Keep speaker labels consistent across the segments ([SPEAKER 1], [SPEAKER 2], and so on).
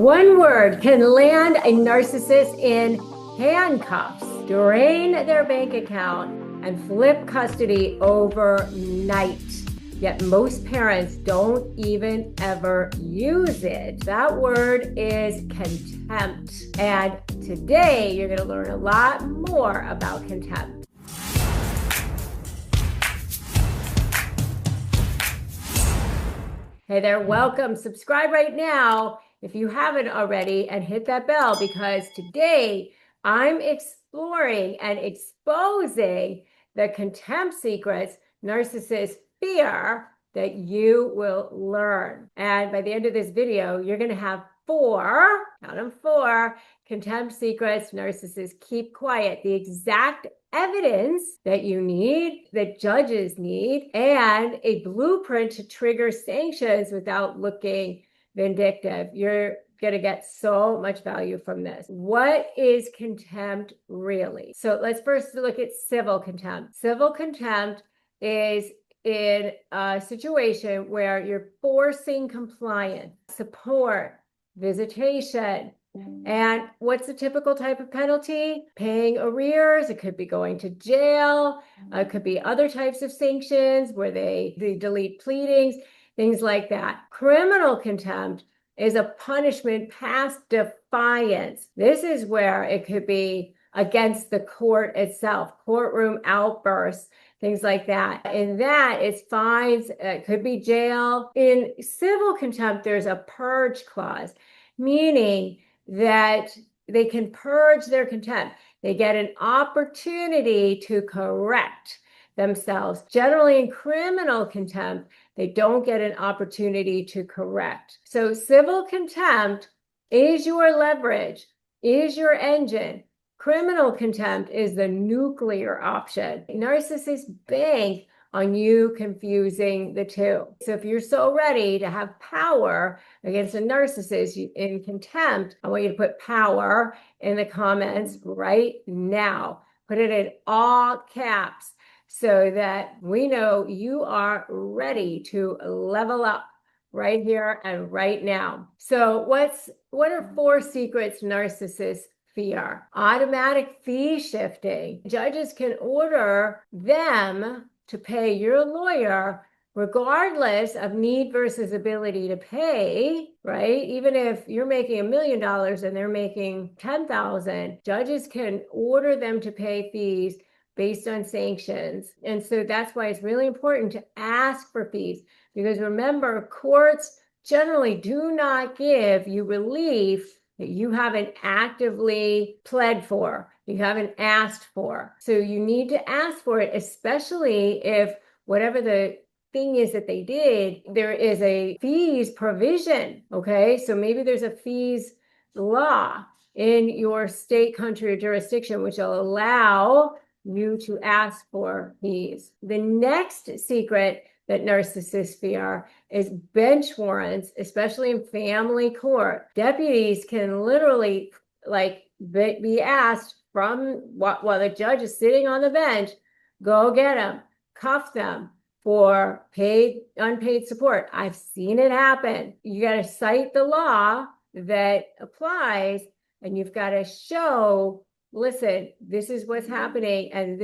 [SPEAKER 1] One word can land a narcissist in handcuffs, drain their bank account, and flip custody overnight. Yet most parents don't even ever use it. That word is contempt. And today you're going to learn a lot more about contempt. Hey there, welcome. Subscribe right now if you haven't already and hit that bell, because today I'm exploring and exposing the contempt secrets narcissists fear that you will learn. And by the end of this video, you're going to have four, count them, four contempt secrets narcissists keep quiet, the exact evidence that you need, that judges need, and a blueprint to trigger sanctions without looking vindictive. You're going to get so much value from this. What is contempt really? So let's first look at civil contempt. Civil contempt is in a situation where you're forcing compliance, support, visitation. And what's the typical type of penalty? Paying arrears. It could be going to jail. It could be other types of sanctions where they delete pleadings, things like that. Criminal contempt is a punishment past defiance. This is where it could be against the court itself, courtroom outbursts, things like that. In that, it's fines. It could be jail. In civil contempt, there's a purge clause, meaning that they can purge their contempt. They get an opportunity to correct themselves. Generally, in criminal contempt, they don't get an opportunity to correct. So civil contempt is your leverage, is your engine. Criminal contempt is the nuclear option. Narcissists bank on you confusing the two. So if you're so ready to have power against a narcissist in contempt, I want you to put power in the comments right now. Put it in all caps so that we know you are ready to level up right here and right now. So what are four secrets narcissists fear? Automatic fee shifting. Judges can order them to pay your lawyer regardless of need versus ability to pay, right? Even if you're making $1 million and they're making 10,000, judges can order them to pay fees based on sanctions. And so that's why it's really important to ask for fees, because remember, courts generally do not give you relief that you haven't actively pled for, you haven't asked for. So you need to ask for it, especially if whatever the thing is that they did, there is a fees provision, okay? So maybe there's a fees law in your state, country, or jurisdiction, which will allow you to ask for fees. The next secret that narcissists fear is bench warrants, especially in family court. Deputies can literally be asked from while the judge is sitting on the bench, go get them, cuff them for unpaid support. I've seen it happen. You got to cite the law that applies, and you've got to show, listen, this is what's happening, and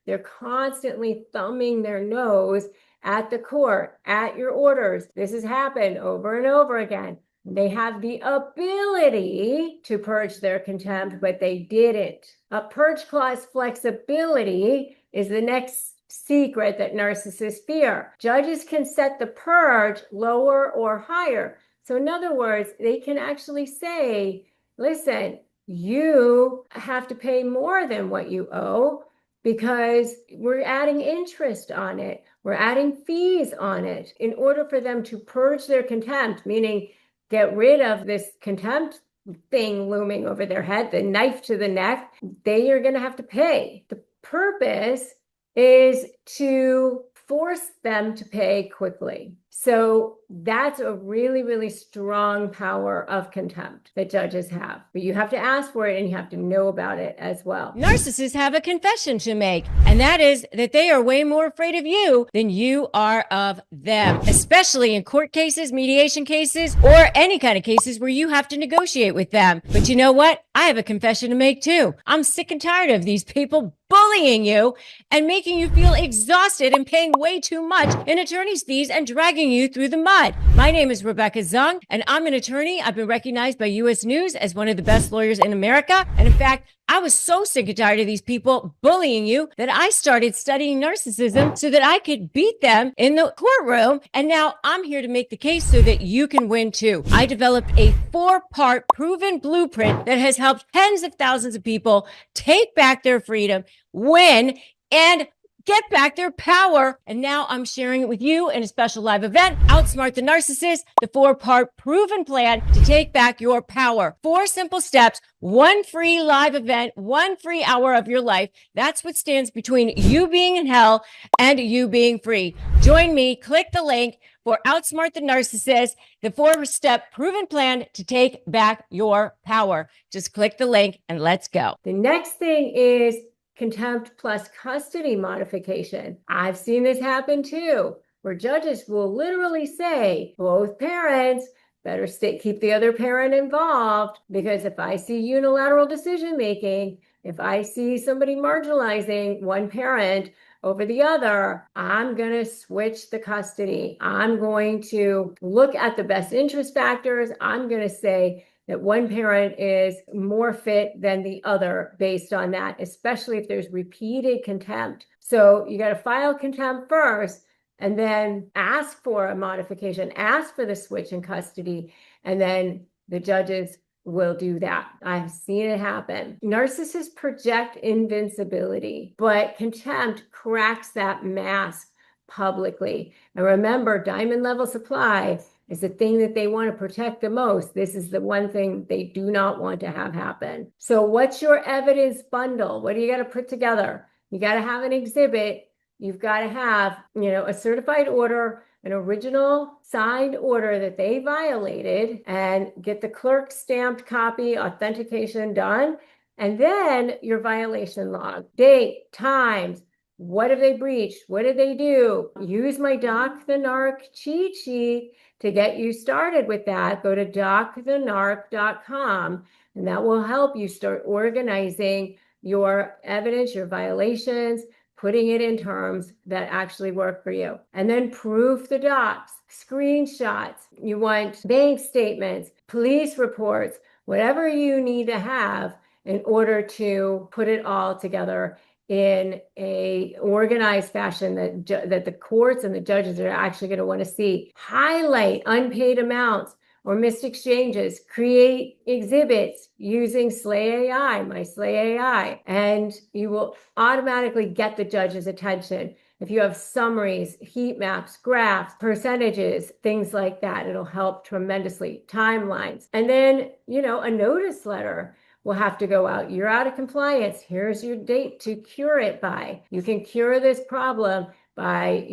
[SPEAKER 1] they're constantly thumbing their nose at the court, at your orders. This has happened over and over again. They have the ability to purge their contempt, but they didn't. A purge clause flexibility is the next secret that narcissists fear. Judges can set the purge lower or higher. So in other words, they can actually say, listen, you have to pay more than what you owe, because we're adding interest on it. We're adding fees on it in order for them to purge their contempt, meaning get rid of this contempt thing looming over their head, the knife to the neck. They are going to have to pay. The purpose is to force them to pay quickly. So that's a really, really strong power of contempt that judges have. But you have to ask for it and you have to know about it as well.
[SPEAKER 2] Narcissists have a confession to make, and that is that they are way more afraid of you than you are of them, especially in court cases, mediation cases, or any kind of cases where you have to negotiate with them. But you know what? I have a confession to make too. I'm sick and tired of these people bullying you and making you feel exhausted and paying way too much in attorney's fees and dragging you through the mud. My name is Rebecca Zung, and I'm an attorney. I've been recognized by U.S. News as one of the best lawyers in America. And in fact, I was so sick and tired of these people bullying you that I started studying narcissism so that I could beat them in the courtroom. And now I'm here to make the case so that you can win too. I developed a 4-part proven blueprint that has helped tens of thousands of people take back their freedom, win, and get back their power. And now I'm sharing it with you in a special live event, Outsmart the Narcissist, the 4-part proven plan to take back your power. 4 simple steps, 1 free live event, 1 free hour of your life. That's what stands between you being in hell and you being free. Join me, click the link for Outsmart the Narcissist, the 4-step proven plan to take back your power. Just click the link and let's go.
[SPEAKER 1] The next thing is contempt plus custody modification. I've seen this happen too, where judges will literally say both parents better keep the other parent involved, because if I see unilateral decision making, if I see somebody marginalizing one parent over the other, I'm going to switch the custody. I'm going to look at the best interest factors. I'm going to say that one parent is more fit than the other based on that, especially if there's repeated contempt. So you got to file contempt first and then ask for a modification, ask for the switch in custody, and then the judges will do that. I've seen it happen. Narcissists project invincibility, but contempt cracks that mask publicly. And remember, diamond level supply is the thing that they want to protect the most. This is the one thing they do not want to have happen. So what's your evidence bundle? What do you got to put together? You got to have an exhibit. You've got to have, a certified order, an original signed order that they violated, and get the clerk stamped copy authentication done. And then your violation log, date, times, what have they breached? What did they do? Use my DocTheNARC cheat sheet to get you started with that. Go to DocTheNARC.com, and that will help you start organizing your evidence, your violations, putting it in terms that actually work for you. And then proof the docs, screenshots. You want bank statements, police reports, whatever you need to have in order to put it all together in a organized fashion that the courts and the judges are actually going to want to see. Highlight unpaid amounts or missed exchanges. Create exhibits using Slay AI, my Slay AI, and you will automatically get the judge's attention. If you have summaries, heat maps, graphs, percentages, things like that, it'll help tremendously. Timelines. And then, a notice letter will have to go out. You're out of compliance. Here's your date to cure it by. You can cure this problem by,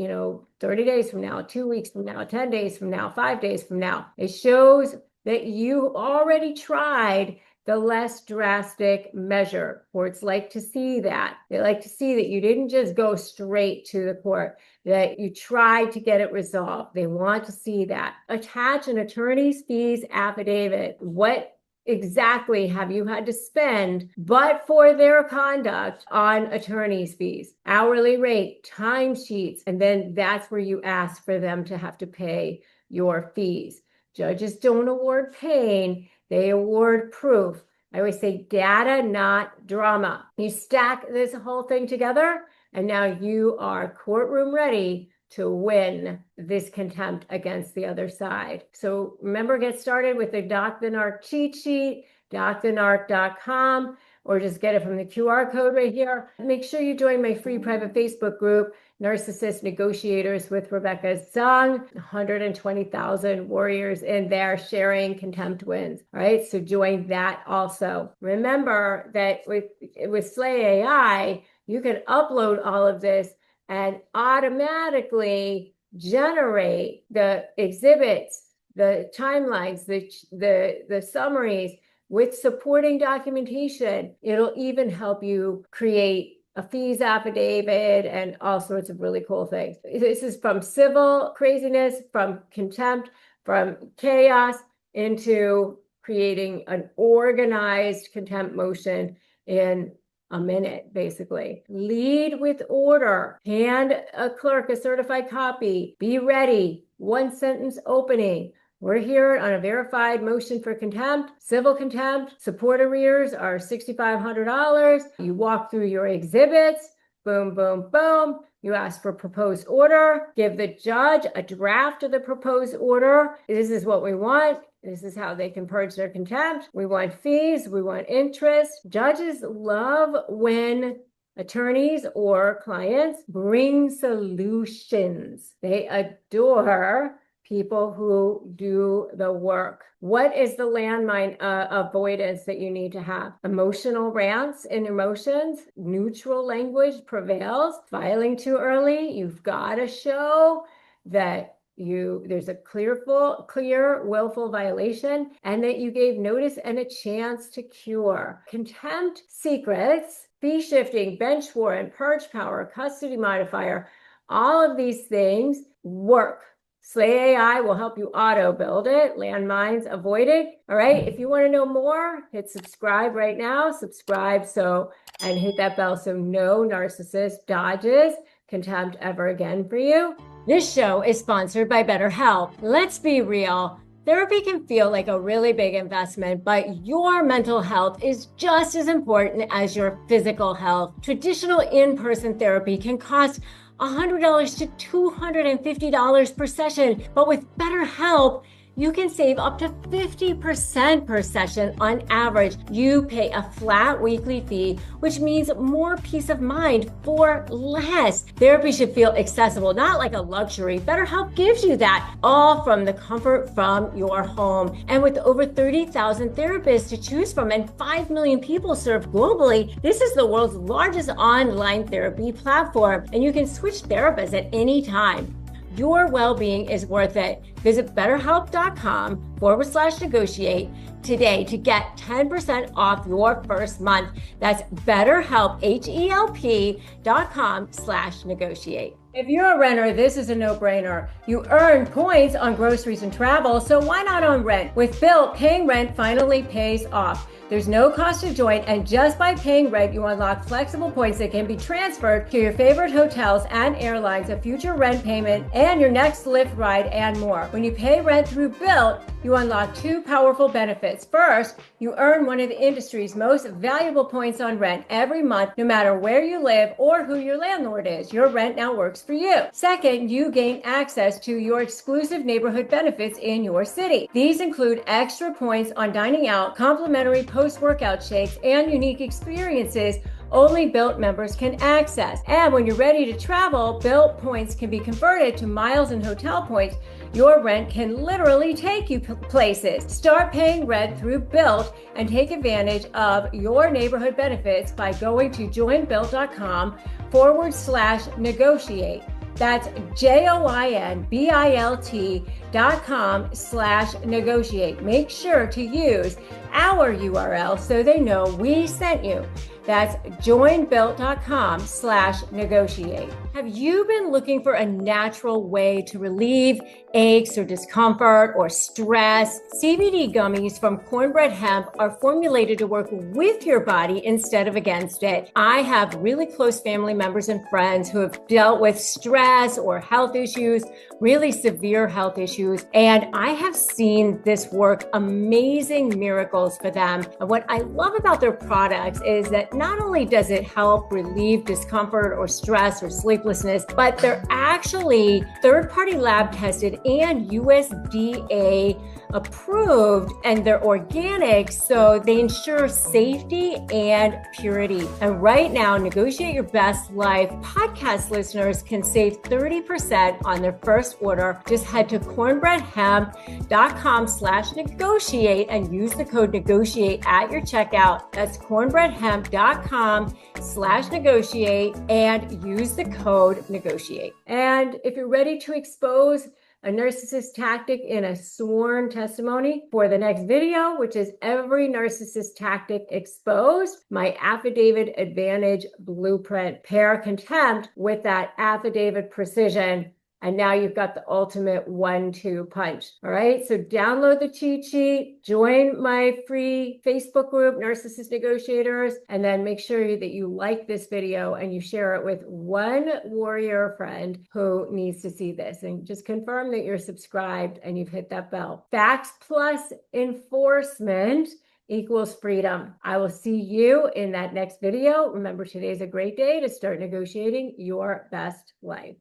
[SPEAKER 1] 30 days from now, 2 weeks from now, 10 days from now, 5 days from now. It shows that you already tried the less drastic measure. Courts like to see that. They like to see that you didn't just go straight to the court, that you tried to get it resolved. They want to see that. Attach an attorney's fees affidavit. What exactly have you had to spend but for their conduct on attorney's fees, hourly rate, timesheets, and then that's where you ask for them to have to pay your fees. Judges don't award pain, they award proof. I always say data, not drama. You stack this whole thing together, and now you are courtroom ready to win this contempt against the other side. So remember, get started with the DocTheNARC cheat sheet, DocTheNARC.com, or just get it from the QR code right here. Make sure you join my free private Facebook group, Narcissist Negotiators with Rebecca Zung. 120,000 warriors in there sharing contempt wins. All right, so join that also. Remember that with Slay AI, you can upload all of this and automatically generate the exhibits, the timelines, the summaries with supporting documentation. It'll even help you create a fees affidavit and all sorts of really cool things. This is from civil craziness, from contempt, from chaos into creating an organized contempt motion in a minute, basically. Lead with order. Hand a clerk a certified copy. Be ready. One sentence opening. We're here on a verified motion for contempt, civil contempt. Support arrears are $6,500. You walk through your exhibits. Boom, boom, boom. You ask for proposed order. Give the judge a draft of the proposed order. This is what we want. This is how they can purge their contempt. We want fees. We want interest. Judges love when attorneys or clients bring solutions. They adore people who do the work. What is the landmine avoidance that you need to have? Emotional rants and emotions. Neutral language prevails. Filing too early. You've got to show that there's a clear, willful violation, and that you gave notice and a chance to cure. Contempt secrets, fee shifting, bench warrant, purge power, custody modifier, all of these things work. Slay AI will help you auto build it. Landmines avoided. All right. If you want to know more, hit subscribe right now. Subscribe and hit that bell so no narcissist dodges contempt ever again for you. This show is sponsored by BetterHelp. Let's be real. Therapy can feel like a really big investment, but your mental health is just as important as your physical health. Traditional in-person therapy can cost $100 to $250 per session, but with BetterHelp, you can save up to 50% per session on average. You pay a flat weekly fee, which means more peace of mind for less. Therapy should feel accessible, not like a luxury. BetterHelp gives you that, all from the comfort from your home. And with over 30,000 therapists to choose from and 5 million people served globally, this is the world's largest online therapy platform, and you can switch therapists at any time. Your well-being is worth it. Visit BetterHelp.com/negotiate today to get 10% off your first month. That's BetterHelp, HELP.com/negotiate. If you're a renter, this is a no-brainer. You earn points on groceries and travel, so why not on rent? With Bilt, paying rent finally pays off. There's no cost to join, and just by paying rent, you unlock flexible points that can be transferred to your favorite hotels and airlines, a future rent payment, and your next Lyft ride, and more. When you pay rent through Bilt, you unlock two powerful benefits. First, you earn one of the industry's most valuable points on rent every month, no matter where you live or who your landlord is. Your rent now works for you. Second, you gain access to your exclusive neighborhood benefits in your city. These include extra points on dining out, complimentary post-workout shakes, and unique experiences only Bilt members can access. And when you're ready to travel, Bilt points can be converted to miles and hotel points. Your rent can literally take you places. Start paying rent through Bilt and take advantage of your neighborhood benefits by going to joinbilt.com/negotiate. That's JOINBILT.com/negotiate. Make sure to use our URL so they know we sent you. That's joinbilt.com/negotiate. Have you been looking for a natural way to relieve aches or discomfort or stress? CBD gummies from Cornbread Hemp are formulated to work with your body instead of against it. I have really close family members and friends who have dealt with stress or health issues, really severe health issues, and I have seen this work amazing miracles for them. And what I love about their products is that not only does it help relieve discomfort or stress or sleeplessness, but they're actually third-party lab tested and USDA approved, and they're organic, so they ensure safety and purity. And right now, Negotiate Your Best Life podcast listeners can save save 30% on their first order. Just head to cornbreadhemp.com/negotiate and use the code negotiate at your checkout. That's cornbreadhemp.com/negotiate and use the code negotiate. And if you're ready to expose a narcissist tactic in a sworn testimony for the next video, which is every narcissist tactic exposed, my affidavit advantage blueprint. Pair contempt with that affidavit precision. And now you've got the ultimate 1-2 punch. All right. So download the cheat sheet, join my free Facebook group, Narcissist Negotiators, and then make sure that you like this video and you share it with one warrior friend who needs to see this. And just confirm that you're subscribed and you've hit that bell. Facts plus enforcement equals freedom. I will see you in that next video. Remember, today's a great day to start negotiating your best life.